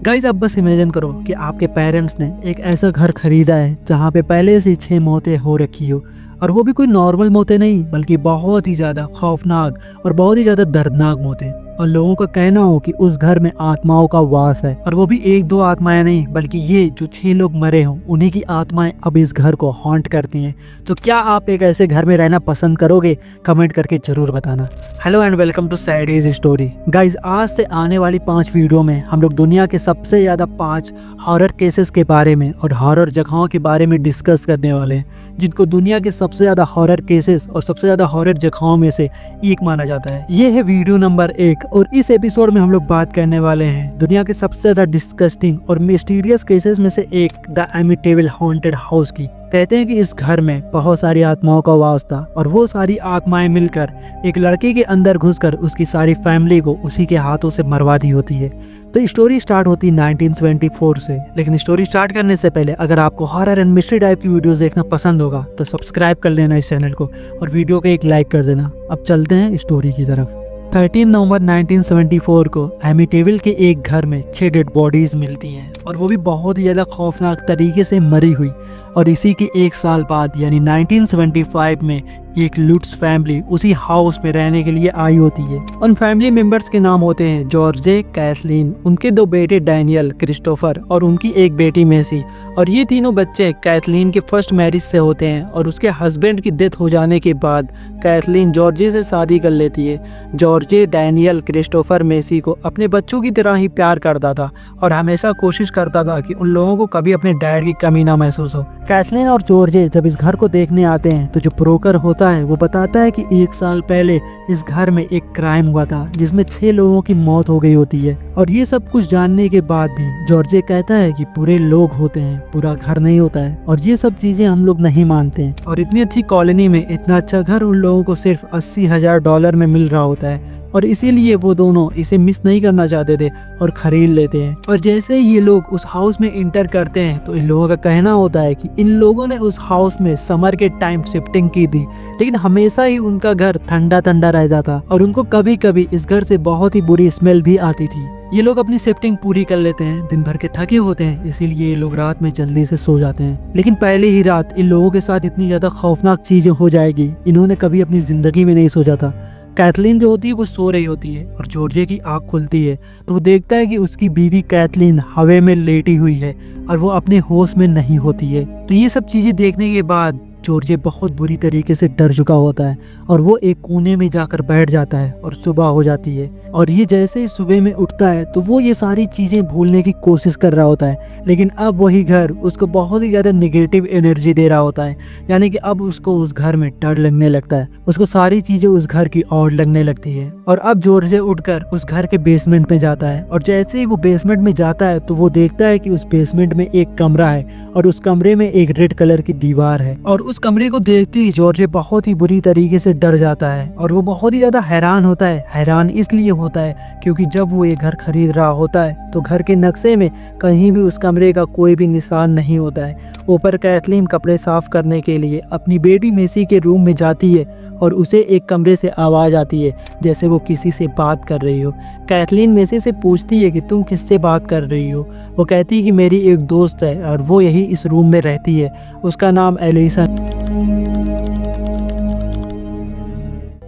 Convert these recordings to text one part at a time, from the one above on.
Guys अब बस imagine करो कि आपके पेरेंट्स ने एक ऐसा घर खरीदा है जहाँ पे पहले से 6 मौतें हो रखी हो, और वो भी कोई नॉर्मल मौतें नहीं बल्कि बहुत ही ज़्यादा खौफनाक और बहुत ही ज़्यादा दर्दनाक मौतें। और लोगों का कहना हो कि उस घर में आत्माओं का वास है, और वो भी एक दो आत्माएं नहीं बल्कि ये जो 6 लोग मरे हों उन्हीं की आत्माएं अब इस घर को हॉन्ट करती हैं। तो क्या आप एक ऐसे घर में रहना पसंद करोगे? कमेंट करके जरूर बताना। Hello and welcome to sad is story. Guys आज से आने वाली 5 वीडियो में हम लोग दुनिया के सबसे ज़्यादा 5 हॉरर केसेस के बारे में और हॉरर जगहों के बारे में डिस्कस करने वाले हैं, जिनको दुनिया के सबसे ज़्यादा हॉरर केसेस और सबसे ज़्यादा हॉरर जगहों में से एक माना जाता है। ये है वीडियो नंबर 1 और इस एपिसोड में हम लोग बात करने वाले हैं दुनिया के सबसे ज़्यादा डिस्गस्टिंग और मिस्टीरियस केसेस में से एक, द एमिटेबल हॉन्टेड हाउस की। कहते हैं कि इस घर में बहुत सारी आत्माओं का वास था और वो सारी आत्माएं मिलकर एक लड़के के अंदर घुसकर उसकी सारी फैमिली को उसी के हाथों से मरवा दी होती है। तो स्टोरी स्टार्ट होती है 1974 से। लेकिन स्टोरी स्टार्ट करने से पहले अगर आपको हॉरर एंड मिस्ट्री टाइप की वीडियोस देखना पसंद होगा तो सब्सक्राइब कर लेना इस चैनल को और वीडियो को एक लाइक कर देना। अब चलते हैं स्टोरी की तरफ। 13 नवंबर 1974 को एमिटेबल के एक घर में 6 डेड बॉडीज मिलती हैं, और वो भी बहुत ही ज़्यादा खौफनाक तरीके से मरी हुई। और इसी के 1 साल बाद यानी 1975 में एक लुट्स फैमिली उसी हाउस में रहने के लिए आई होती है। उन फैमिली मेंबर्स के नाम होते हैं जॉर्जे, कैथलीन, उनके 2 बेटे डैनियल, क्रिस्टोफर और उनकी एक बेटी मेसी। और ये तीनों बच्चे कैथलीन के फर्स्ट मैरिज से होते हैं, और उसके हस्बैंड की डेथ हो जाने के बाद कैथलीन जॉर्जे से शादी कर लेती है। जॉर्जे डैनियल, क्रिस्टोफर, मेसी को अपने बच्चों की तरह ही प्यार करता था और हमेशा कोशिश करता था कि उन लोगों को कभी अपने डैड की कमी ना महसूस हो। कैथलीन और जॉर्जे जब इस घर को देखने आते हैं तो जो ब्रोकर होता है वो बताता है कि 1 साल पहले इस घर में एक क्राइम हुआ था जिसमें 6 लोगों की मौत हो गई होती है। और ये सब कुछ जानने के बाद भी जॉर्जे कहता है कि पूरे लोग होते हैं, पूरा घर नहीं होता है, और ये सब चीजें हम लोग नहीं मानते हैं। और इतनी अच्छी कॉलोनी में इतना अच्छा घर उन लोगों को सिर्फ $80,000 में मिल रहा होता है, और इसीलिए वो दोनों इसे मिस नहीं करना चाहते थे और खरीद लेते हैं। और जैसे ही ये लोग उस हाउस में इंटर करते हैं तो इन लोगों का कहना होता है कि इन लोगों ने उस हाउस में समर के टाइम शिफ्टिंग की थी, लेकिन हमेशा ही उनका घर ठंडा ठंडा रहता था और उनको कभी कभी इस घर से बहुत ही बुरी स्मेल भी आती थी। ये लोग अपनी शिफ्टिंग पूरी कर लेते हैं, दिन भर के थके होते हैं, इसीलिए ये लोग रात में जल्दी से सो जाते हैं। लेकिन पहले ही रात इन लोगों के साथ इतनी ज्यादा खौफनाक चीजें हो जाएगी, इन्होंने कभी अपनी जिंदगी में नहीं सोचा था। कैथलीन जो होती है वो सो रही होती है और जॉर्जे की आंख खुलती है तो वो देखता है कि उसकी बीवी कैथलीन हवा में लेटी हुई है और वो अपने होश में नहीं होती है। तो ये सब चीजें देखने के बाद जॉर्जे बहुत बुरी तरीके से डर चुका होता है और वो एक कोने में जाकर बैठ जाता है और सुबह हो जाती है। और ये जैसे ही सुबह में उठता है तो वो ये सारी चीजें भूलने की कोशिश कर रहा होता है, लेकिन अब वही घर उसको बहुत ही ज्यादा नेगेटिव एनर्जी दे रहा होता है। यानी कि अब उसको उस घर में डर लगने लगता है, उसको सारी चीजें उस घर की और लगने लगती है। और अब जॉर्जे उठकर उस घर के बेसमेंट में जाता है, और जैसे ही वो बेसमेंट में जाता है तो वो देखता है कि उस बेसमेंट में एक कमरा है और उस कमरे में एक रेड कलर की दीवार है। और उस कमरे को देखते ही जॉर्जे बहुत ही बुरी तरीके से डर जाता है और वो बहुत ही ज्यादा हैरान होता है। हैरान इसलिए होता है क्योंकि जब वो ये घर खरीद रहा होता है तो घर के नक्शे में कहीं भी उस कमरे का कोई भी निशान नहीं होता है। ऊपर कैथलीन कपड़े साफ करने के लिए अपनी बेटी मेसी के रूम में जाती है और उसे एक कमरे से आवाज़ आती है जैसे वो किसी से बात कर रही हो। कैथलीन मेसी से पूछती है कि तुम किससे बात कर रही हो? वो कहती है कि मेरी एक दोस्त है और वो यही इस रूम में रहती है, उसका नाम एलिसन,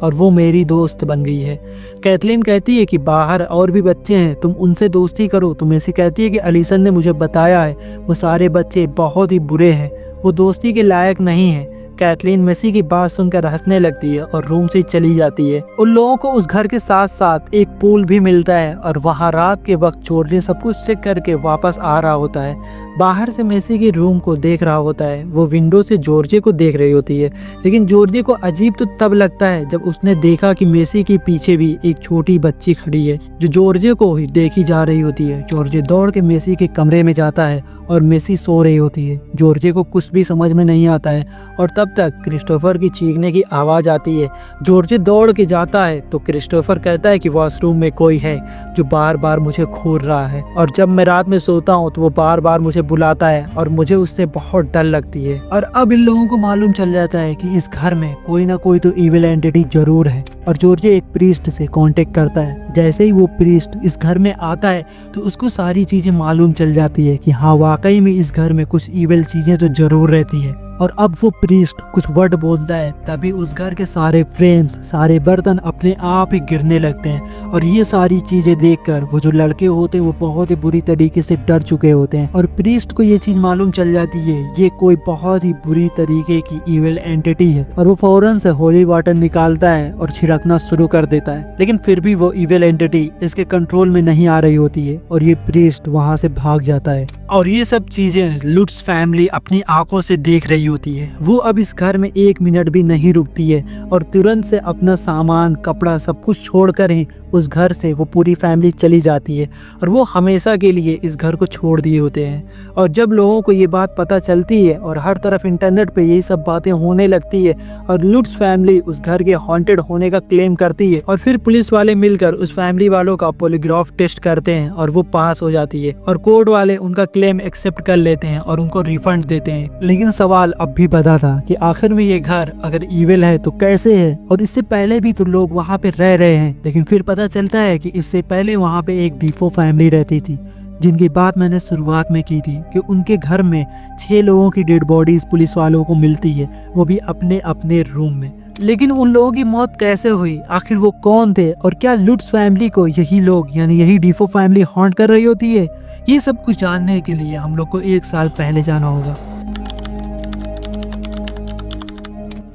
और वो मेरी दोस्त बन गई है। कैथलीन कहती है कि बाहर और भी बच्चे हैं, तुम उनसे दोस्ती करो। तो मेसी कहती है कि एलिसन ने मुझे बताया है वो सारे बच्चे बहुत ही बुरे हैं, वो दोस्ती के लायक नहीं है। कैथलीन मेसी की बात सुनकर हंसने लगती है और रूम से चली जाती है। उन लोगों को उस घर के साथ साथ एक पूल भी मिलता है और वहाँ रात के वक्त जॉर्जे सब कुछ चेक करके वापस आ रहा होता है। बाहर से मेसी के रूम को देख रहा होता है, वो विंडो से जॉर्जे को देख रही होती है। लेकिन जॉर्जे को अजीब तो तब लगता है जब उसने देखा कि मेसी के पीछे भी एक छोटी बच्ची खड़ी है जो जॉर्जे को ही देखी जा रही होती है। जॉर्जे दौड़ के मेसी के कमरे में जाता है और मेसी सो रही होती है। जॉर्जे को कुछ भी समझ में नहीं आता है और तब तक क्रिस्टोफर की चीखने की आवाज़ आती है। जॉर्जे दौड़ के जाता है तो क्रिस्टोफर कहता है कि वॉशरूम में कोई है जो बार बार मुझे घूर रहा है, और जब मैं रात में सोता हूँ तो वो बार बार मुझे मुझे बुलाता है और मुझे उससे बहुत डर लगती है। और अब इन लोगों को मालूम चल जाता है कि इस घर में कोई ना कोई तो इविल एंटिटी जरूर है। और जॉर्ज एक प्रीस्ट से कांटेक्ट करता है। जैसे ही वो प्रीस्ट इस घर में आता है तो उसको सारी चीजें मालूम चल जाती है कि हाँ वाकई में इस घर में कुछ इविल चीजें तो जरूर रहती है। और अब वो प्रीस्ट कुछ वर्ड बोलता है, तभी उस घर के सारे फ्रेम्स, सारे बर्तन अपने आप ही गिरने लगते हैं। और ये सारी चीजें देखकर वो जो लड़के होते हैं वो बहुत ही बुरी तरीके से डर चुके होते हैं। और प्रीस्ट को ये चीज मालूम चल जाती है ये कोई बहुत ही बुरी तरीके की इविल एंटिटी है। और वो फौरन से होली वाटर निकालता है और छिड़कना शुरू कर देता है। लेकिन फिर भी वो इविल एंटिटी इसके कंट्रोल में नहीं आ रही होती है और ये प्रीस्ट वहां से भाग जाता है। और ये सब चीजें लुट्स फैमिली अपनी आंखों से देख रही होती है। वो अब इस घर में 1 मिनट भी नहीं रुकती है और तुरंत से अपना सामान, कपड़ा सब कुछ छोड़कर ही उस घर से वो पूरी फैमिली चली जाती है। और वो हमेशा के लिए इस घर को छोड़ दिए होते हैं। और जब लोगों को ये बात पता चलती है और हर तरफ इंटरनेट पे यही सब बातें होने लगती है और लुट्स फैमिली उस घर के हॉन्टेड होने का क्लेम करती है। और फिर पुलिस वाले मिलकर उस फैमिली वालों का पॉलीग्राफ टेस्ट करते हैं और वो पास हो जाती है। और कोर्ट वाले उनका क्लेम एक्सेप्ट कर लेते हैं और उनको रिफंड देते हैं। लेकिन सवाल अब भी पता था कि आखिर में ये घर अगर इविल है तो कैसे है। और इससे पहले भी तो लोग वहाँ पे रह रहे हैं। लेकिन फिर पता चलता है कि इससे पहले वहाँ पे एक डीफो फैमिली रहती थी, जिनकी बात मैंने शुरुआत में की थी कि उनके घर में 6 लोगों की डेड बॉडीज पुलिस वालों को मिलती है, वो भी अपने अपने रूम में। लेकिन उन लोगों की मौत कैसे हुई, आखिर वो कौन थे और क्या लुट्स फैमिली को यही लोग यानी यही डीफो फैमिली हॉन्ट कर रही होती है, ये सब कुछ जानने के लिए हम लोग को 1 साल पहले जाना होगा।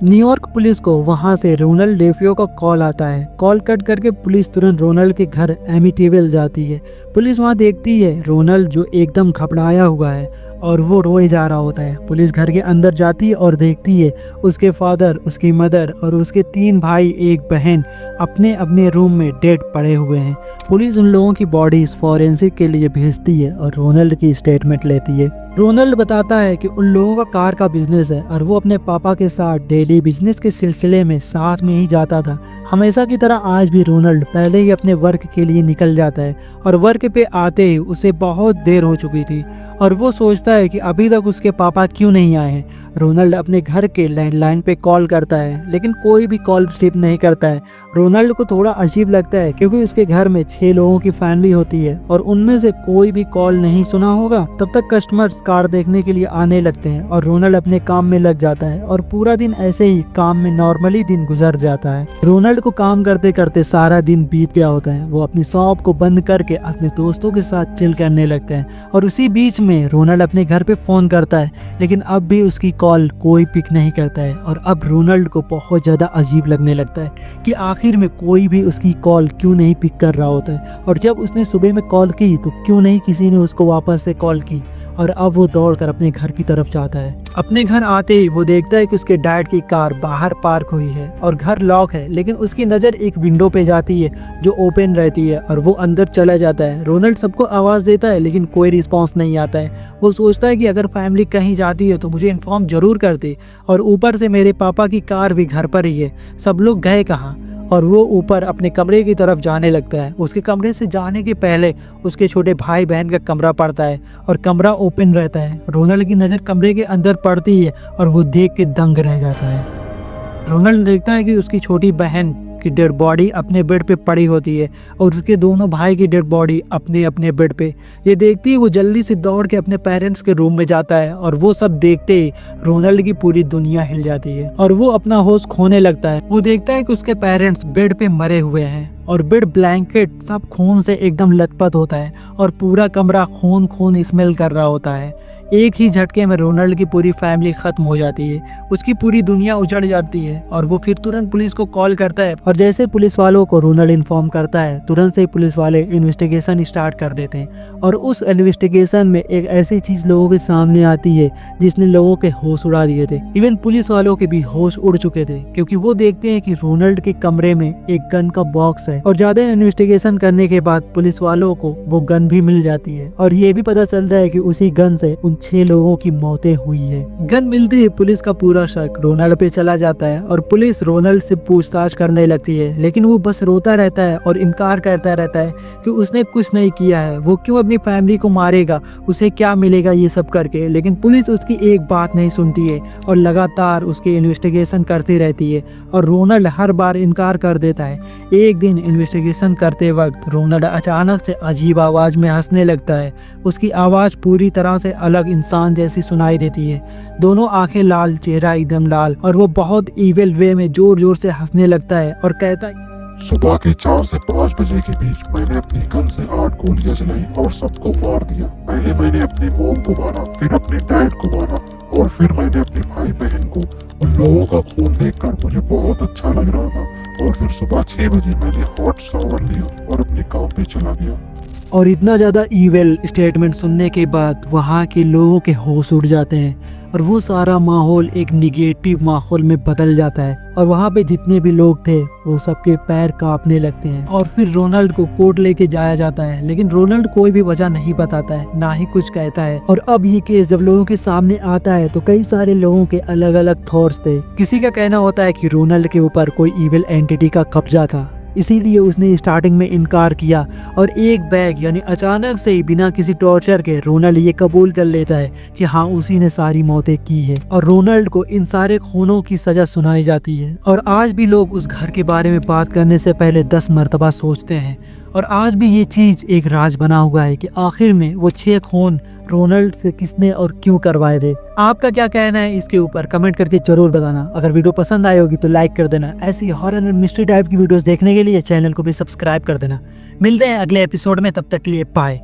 न्यूयॉर्क पुलिस को वहां से रोनाल्ड डेफियो का कॉल आता है। कॉल कट करके पुलिस तुरंत रोनाल्ड के घर एमिटिविल जाती है। पुलिस वहां देखती है रोनाल्ड जो एकदम घबराया हुआ है और वो रोए जा रहा होता है। पुलिस घर के अंदर जाती है और देखती है उसके फादर, उसकी मदर और उसके 3 भाई, 1 बहन अपने अपने रूम में डेड पड़े हुए हैं। पुलिस उन लोगों की बॉडीज फॉरेंसिक के लिए भेजती है और रोनाल्ड की स्टेटमेंट लेती है। रोनाल्ड बताता है कि उन लोगों का कार का बिजनेस है और वो अपने पापा के साथ डेली बिजनेस के सिलसिले में साथ में ही जाता था। हमेशा की तरह आज भी रोनाल्ड पहले ही अपने वर्क के लिए निकल जाता है और वर्क पे आते ही उसे बहुत देर हो चुकी थी और वो सोचता है कि अभी तक उसके पापा क्यों नहीं आए हैं। रोनाल्ड अपने घर के लैंडलाइन पे कॉल करता है लेकिन कोई भी कॉल रिसीव नहीं करता है। रोनाल्ड को थोड़ा अजीब लगता है क्योंकि उसके घर में 6 लोगों की फैमिली होती है और उनमें से कोई भी कॉल नहीं सुना होगा। तब तक कस्टमर्स कार देखने के लिए आने लगते हैं और रोनाल्ड अपने काम में लग जाता है और पूरा दिन ऐसे ही काम में नॉर्मली दिन गुजर जाता है। रोनाल्ड को काम करते करते सारा दिन बीत गया होता है। वो अपनी शॉप को बंद करके अपने दोस्तों के साथ चिल करने लगते हैं और उसी बीच में रोनाल्ड अपने घर पे फोन करता है लेकिन अब भी उसकी कॉल कोई पिक नहीं करता है। और अब रोनाल्ड को बहुत ज्यादा अजीब लगने लगता है कि आखिर में कोई भी उसकी कॉल क्यों नहीं पिक कर रहा होता है। और जब उसने सुबह में कॉल की तो क्यों नहीं किसी ने उसको वापस से कॉल की। और अब वो दौड़कर अपने घर की तरफ जाता है। अपने घर आते ही वो देखता है कि उसके डैड की कार बाहर पार्क हुई है और घर लॉक है, लेकिन उसकी नज़र एक विंडो पे जाती है जो ओपन रहती है और वो अंदर चला जाता है। रोनाल्ड सबको आवाज़ देता है लेकिन कोई रिस्पॉन्स नहीं आता है। वो सोचता है कि अगर फैमिली कहीं जाती है तो मुझे इन्फॉर्म जरूर करते और ऊपर से मेरे पापा की कार भी घर पर ही है, सब लोग गए कहाँ। और वो ऊपर अपने कमरे की तरफ जाने लगता है। उसके कमरे से जाने के पहले उसके छोटे भाई बहन का कमरा पड़ता है और कमरा ओपन रहता है। रोनाल्ड की नज़र कमरे के अंदर पड़ती है और वो देख के दंग रह जाता है। रोनाल्ड देखता है कि उसकी छोटी बहन की डेड बॉडी अपने बेड पे पड़ी होती है और उसके दोनों भाई की डेड बॉडी अपने अपने बेड पे। ये देखती है वो जल्दी से दौड़ के अपने पेरेंट्स के रूम में जाता है और वो सब देखते ही रोनाल्ड की पूरी दुनिया हिल जाती है और वो अपना होश खोने लगता है। वो देखता है कि उसके पेरेंट्स बेड पे मरे हुए हैं और बेड ब्लैंकेट सब खून से एकदम लथपथ होता है और पूरा कमरा खून खून स्मेल कर रहा होता है। एक ही झटके में रोनाल्ड की पूरी फैमिली खत्म हो जाती है, उसकी पूरी दुनिया उजड़ जाती है और वो फिर तुरंत पुलिस को कॉल करता है। और जैसे पुलिस वालों को रोनाल्ड इन्फॉर्म करता है तुरंत से पुलिस वाले इन्वेस्टिगेशन स्टार्ट कर देते हैं। और उस इन्वेस्टिगेशन में एक ऐसी चीज लोगों के सामने आती है जिसने लोगों के होश उड़ा दिए थे। इवन पुलिस वालों के भी होश उड़ चुके थे क्योंकि वो देखते हैं कि रोनाल्ड के कमरे में एक गन का बॉक्स है और ज्यादा इन्वेस्टिगेशन करने के बाद पुलिस वालों को वो गन भी मिल जाती है और ये भी पता चलता है कि उसी गन से उन इन 6 लोगों की मौतें हुई है। गन मिलते ही पुलिस का पूरा शक रोनाल्ड पे चला जाता है और पुलिस रोनाल्ड से पूछताछ करने लगती है, लेकिन वो बस रोता रहता है और इनकार करता रहता है कि उसने कुछ नहीं किया है, वो क्यों अपनी फैमिली को मारेगा, उसे क्या मिलेगा ये सब करके। लेकिन पुलिस उसकी एक बात नहीं सुनती है और लगातार उसकी इन्वेस्टिगेशन करती रहती है और रोनाल्ड हर बार इनकार कर देता है। एक दिन इन्वेस्टिगेशन करते वक्त रोनाल्ड अचानक से अजीब आवाज़ में हंसने लगता है। उसकी आवाज़ पूरी तरह से अलग इंसान जैसी सुनाई देती है, दोनों आंखें लाल, चेहरा एकदम लाल, और वो बहुत ईविल वे में जोर जोर से हंसने लगता है और कहता है, सुबह के 4 से 5 बजे के बीच मैंने अपनी गन से 8 गोलियां चलाई और सबको मार दिया। पहले मैंने अपनी मॉम को मारा, फिर अपने डैड को मारा और फिर मैंने अपने भाई बहन को। उन लोगों का खून देखकर मुझे बहुत अच्छा लग रहा था और फिर सुबह 6 बजे मैंने हॉट शावर लिया और अपने काम पे चला गया। और इतना ज़्यादा ईविल स्टेटमेंट सुनने के बाद वहाँ के लोगों के होश उड़ जाते हैं और वो सारा माहौल एक निगेटिव माहौल में बदल जाता है और वहाँ पे जितने भी लोग थे वो सबके पैर कांपने लगते हैं। और फिर रोनाल्ड को कोर्ट लेके जाया जाता है, लेकिन रोनाल्ड कोई भी वजह नहीं बताता है, ना ही कुछ कहता है। और अब ये केस जब लोगों के सामने आता है तो कई सारे लोगों के अलग अलग थॉट्स थे। किसी का कहना होता है कि रोनाल्ड के ऊपर कोई ईविल एंटिटी का कब्जा था, इसीलिए उसने स्टार्टिंग में इनकार किया। और एक बैग यानी अचानक से ही बिना किसी टॉर्चर के रोनाल्ड ये कबूल कर लेता है कि हाँ उसी ने सारी मौतें की है और रोनाल्ड को इन सारे खूनों की सजा सुनाई जाती है। और आज भी लोग उस घर के बारे में बात करने से पहले 10 मरतबा सोचते हैं और आज भी ये चीज़ एक राज बना हुआ है कि आखिर में वो 6 खून रोनाल्ड से किसने और क्यों करवाए थे। आपका क्या कहना है इसके ऊपर कमेंट करके जरूर बताना। अगर वीडियो पसंद आई होगी तो लाइक कर देना। ऐसी हॉरर और मिस्ट्री टाइप की वीडियोस देखने के लिए चैनल को भी सब्सक्राइब कर देना। मिलते हैं अगले एपिसोड में, तब तक के लिए बाय।